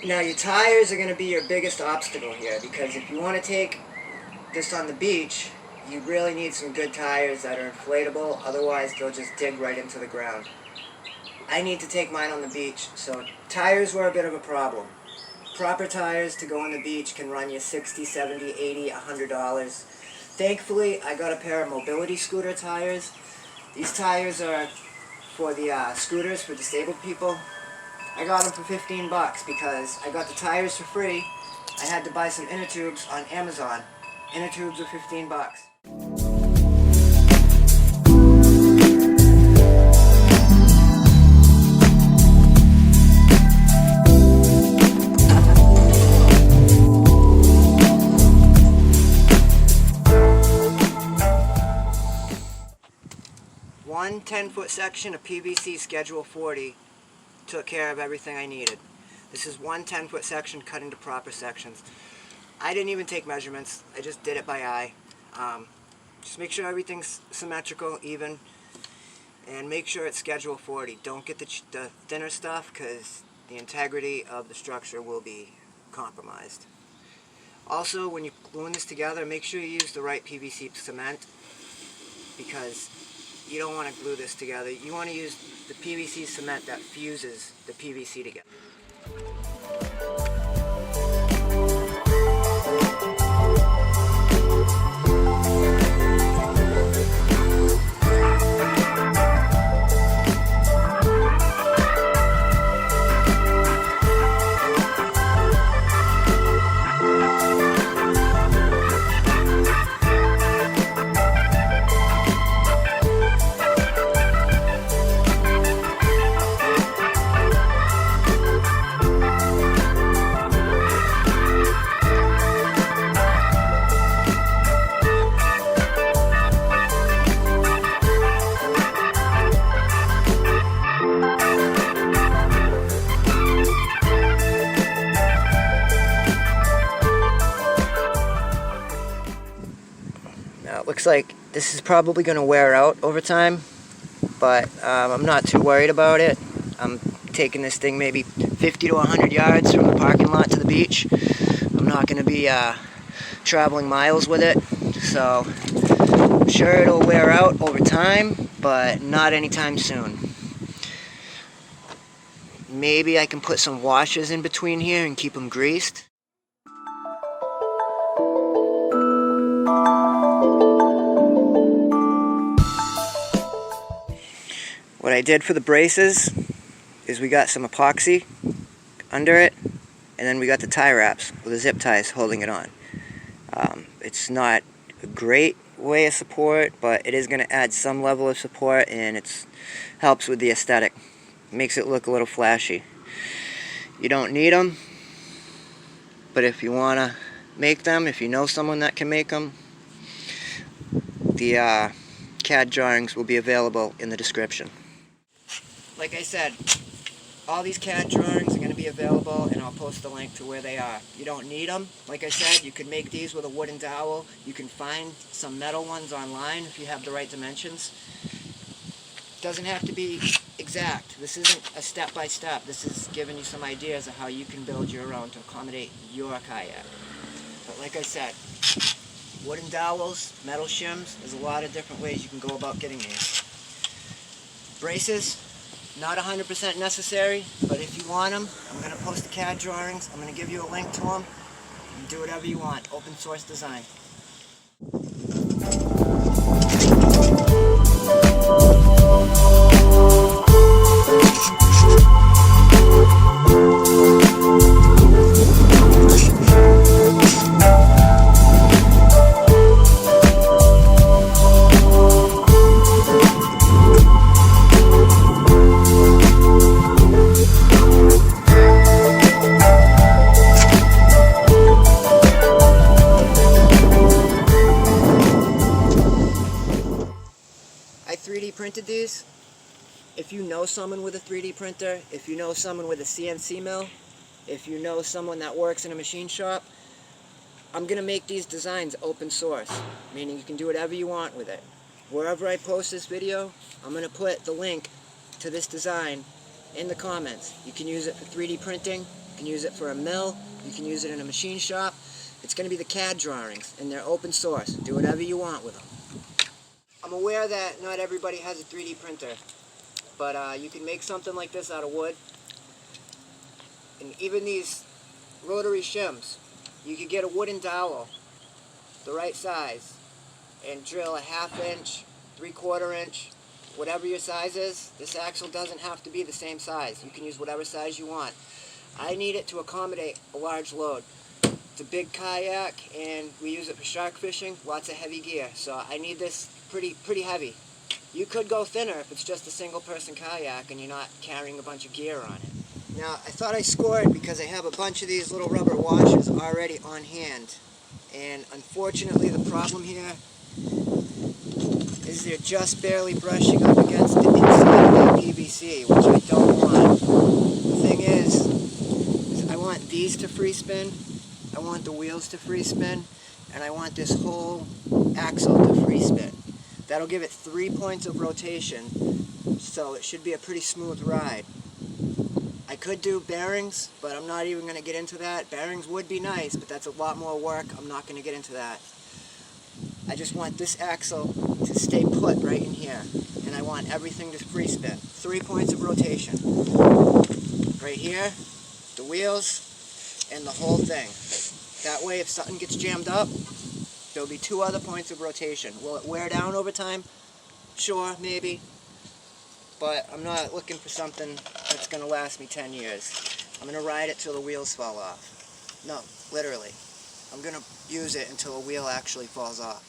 Now your tires are going to be your biggest obstacle here, because if you want to take this on the beach, you really need some good tires that are inflatable, otherwise they'll just dig right into the ground. I need to take mine on the beach, so tires were a bit of a problem. Proper tires to go on the beach can run you $60, $70, $80, $100. Thankfully, I got a pair of mobility scooter tires. These tires are for the scooters for disabled people. I got them for 15 bucks because I got the tires for free. I had to buy some inner tubes on Amazon. Inner tubes are 15 bucks. One 10-foot section of PVC Schedule 40 took care of everything I needed. This is one 10-foot section cut into proper sections. I didn't even take measurements, I just did it by eye. Just make sure everything's symmetrical, even, and make sure it's Schedule 40. Don't get the thinner stuff because the integrity of the structure will be compromised. Also, when you're gluing this together, make sure you use the right PVC cement, because you don't want to glue this together. You want to use the PVC cement that fuses the PVC together. Now it looks like this is probably going to wear out over time, but I'm not too worried about it. I'm taking this thing maybe 50 to 100 yards from the parking lot to the beach. I'm not going to be traveling miles with it, so I'm sure it'll wear out over time, but not anytime soon. Maybe I can put some washers in between here and keep them greased. What I did for the braces is we got some epoxy under it, and then we got the tie wraps with the zip ties holding it on. It's not a great way of support, but it is going to add some level of support, and it helps with the aesthetic. Makes it look a little flashy. You don't need them, but if you want to make them, if you know someone that can make them, the CAD drawings will be available in the description. Like I said, all these CAD drawings are going to be available, and I'll post a link to where they are. You don't need them. Like I said, you can make these with a wooden dowel. You can find some metal ones online if you have the right dimensions. It doesn't have to be exact. This isn't a step-by-step. This is giving you some ideas of how you can build your own to accommodate your kayak. But like I said, wooden dowels, metal shims, there's a lot of different ways you can go about getting these. Braces, not 100% necessary, but if you want them, I'm going to post the CAD drawings. I'm going to give you a link to them. You can do whatever you want. Open source design. I 3D printed these. If you know someone with a 3D printer, if you know someone with a CNC mill, if you know someone that works in a machine shop, I'm going to make these designs open source, meaning you can do whatever you want with it. Wherever I post this video, I'm going to put the link to this design in the comments. You can use it for 3D printing, you can use it for a mill, you can use it in a machine shop. It's going to be the CAD drawings, and they're open source. Do whatever you want with them. I'm aware that not everybody has a 3D printer, but you can make something like this out of wood. And even these rotary shims, you could get a wooden dowel, the right size, and drill a 1/2 inch, 3/4 inch, whatever your size is. This axle doesn't have to be the same size. You can use whatever size you want. I need it to accommodate a large load. It's a big kayak, and we use it for shark fishing, lots of heavy gear, so I need this pretty heavy. You could go thinner if it's just a single person kayak and you're not carrying a bunch of gear on it. Now, I thought I scored because I have a bunch of these little rubber washers already on hand. And unfortunately, the problem here is they're just barely brushing up against the inside of that PVC, which I don't want. The thing is I want these to free spin, I want the wheels to free spin, and I want this whole axle to free spin. That'll give it 3 points of rotation, so it should be a pretty smooth ride. I could do bearings, but I'm not even going to get into that. Bearings would be nice, but that's a lot more work. I'm not going to get into that. I just want this axle to stay put right in here, and I want everything to free spin. 3 points of rotation. Right here, the wheels, and the whole thing. That way, if something gets jammed up, there'll be 2 other points of rotation. Will it wear down over time? Sure, maybe. But I'm not looking for something that's going to last me 10 years. I'm going to ride it till the wheels fall off. No, literally. I'm going to use it until a wheel actually falls off.